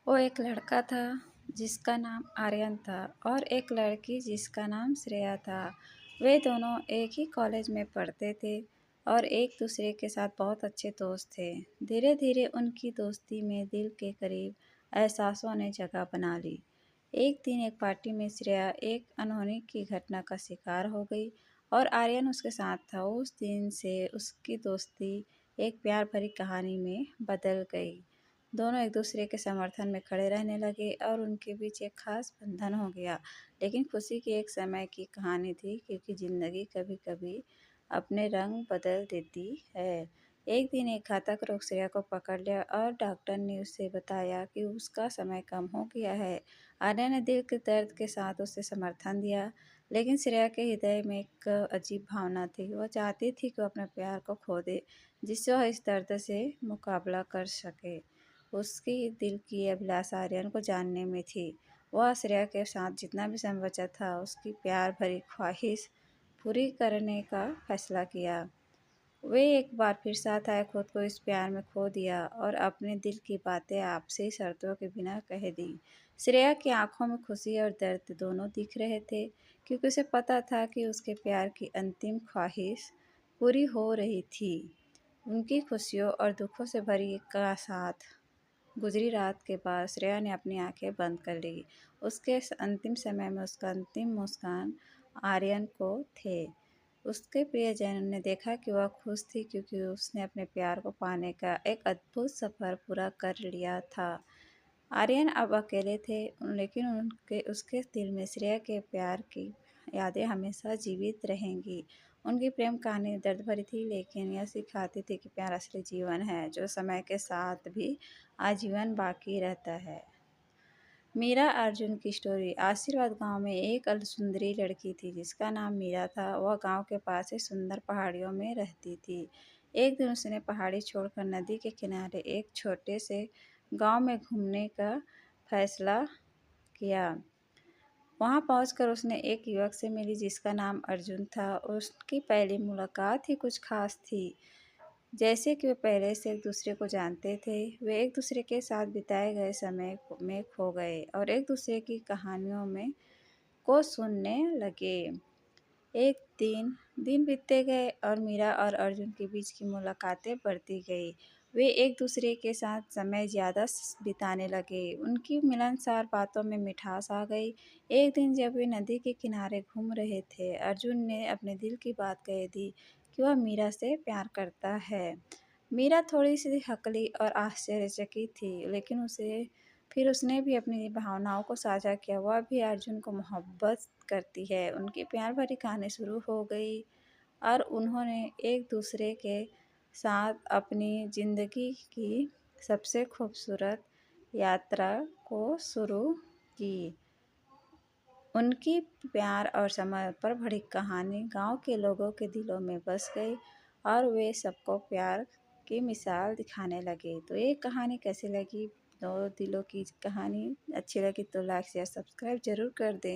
वो एक लड़का था जिसका नाम आर्यन था और एक लड़की जिसका नाम श्रेया था। वे दोनों एक ही कॉलेज में पढ़ते थे और एक दूसरे के साथ बहुत अच्छे दोस्त थे। धीरे धीरे उनकी दोस्ती में दिल के करीब एहसासों ने जगह बना ली। एक दिन एक पार्टी में श्रेया एक अनहोनी की घटना का शिकार हो गई और आर्यन उसके साथ था। उस दिन से उसकी दोस्ती एक प्यार भरी कहानी में बदल गई। दोनों एक दूसरे के समर्थन में खड़े रहने लगे और उनके बीच एक खास बंधन हो गया। लेकिन खुशी की एक समय की कहानी थी, क्योंकि ज़िंदगी कभी-कभी अपने रंग बदल देती है। एक दिन एक घातक रोग श्रेया को पकड़ लिया और डॉक्टर ने उसे बताया कि उसका समय कम हो गया है। आर्या ने दिल के दर्द के साथ उसे समर्थन दिया, लेकिन श्रेया के हृदय में एक अजीब भावना थी। वो चाहती थी कि वो अपने प्यार को खो दे, जिससे वह इस दर्द से मुकाबला कर सके। उसकी दिल की अभिलाषा आर्यन को जानने में थी। वह श्रेया के साथ जितना भी समय बचा था, उसकी प्यार भरी ख्वाहिश पूरी करने का फैसला किया। वे एक बार फिर साथ आए, खुद को इस प्यार में खो दिया और अपने दिल की बातें आपसी शर्तों के बिना कह दी। श्रेया की आंखों में खुशी और दर्द दोनों दिख रहे थे, क्योंकि उसे पता था कि उसके प्यार की अंतिम ख्वाहिश पूरी हो रही थी। उनकी खुशियों और दुखों से भरी का साथ गुजरी रात के बाद श्रेया ने अपनी आंखें बंद कर ली। उसके अंतिम समय में उसका अंतिम मुस्कान आर्यन को थे। उसके प्रियजन ने देखा कि वह खुश थी, क्योंकि उसने अपने प्यार को पाने का एक अद्भुत सफ़र पूरा कर लिया था। आर्यन अब अकेले थे, लेकिन उनके उसके दिल में श्रेया के प्यार की यादें हमेशा जीवित रहेंगी। उनकी प्रेम कहानी दर्द भरी थी, लेकिन यह सिखाती थी कि प्यार असली जीवन है, जो समय के साथ भी आजीवन बाकी रहता है। मीरा अर्जुन की स्टोरी। आशीर्वाद गांव में एक सुंदरी लड़की थी जिसका नाम मीरा था। वह गांव के पास ही सुंदर पहाड़ियों में रहती थी। एक दिन उसने पहाड़ी छोड़कर नदी के किनारे एक छोटे से गांव में घूमने का फैसला किया। वहां पहुंचकर उसने एक युवक से मिली जिसका नाम अर्जुन था। उसकी पहली मुलाकात ही कुछ खास थी। जैसे कि वे पहले से एक दूसरे को जानते थे, वे एक दूसरे के साथ बिताए गए समय में खो गए और एक दूसरे की कहानियों में को सुनने लगे। एक दिन दिन बीतते गए और मीरा और अर्जुन के बीच की मुलाकातें बढ़ती गई। वे एक दूसरे के साथ समय ज़्यादा बिताने लगे। उनकी मिलनसार बातों में मिठास आ गई। एक दिन जब वे नदी के किनारे घूम रहे थे, अर्जुन ने अपने दिल की बात कह दी कि वह मीरा से प्यार करता है। मीरा थोड़ी सी हकली और आश्चर्यचकित थी, लेकिन फिर उसने भी अपनी भावनाओं को साझा किया। वह भी अर्जुन को मोहब्बत करती है। उनकी प्यार भरी कहानी शुरू हो गई और उन्होंने एक दूसरे के साथ अपनी ज़िंदगी की सबसे खूबसूरत यात्रा को शुरू की। उनकी प्यार और समय पर भरी कहानी गांव के लोगों के दिलों में बस गई और वे सबको प्यार की मिसाल दिखाने लगे। तो ये कहानी कैसी लगी? दो दिलों की कहानी अच्छी लगी तो लाइक शेयर सब्सक्राइब ज़रूर कर दें।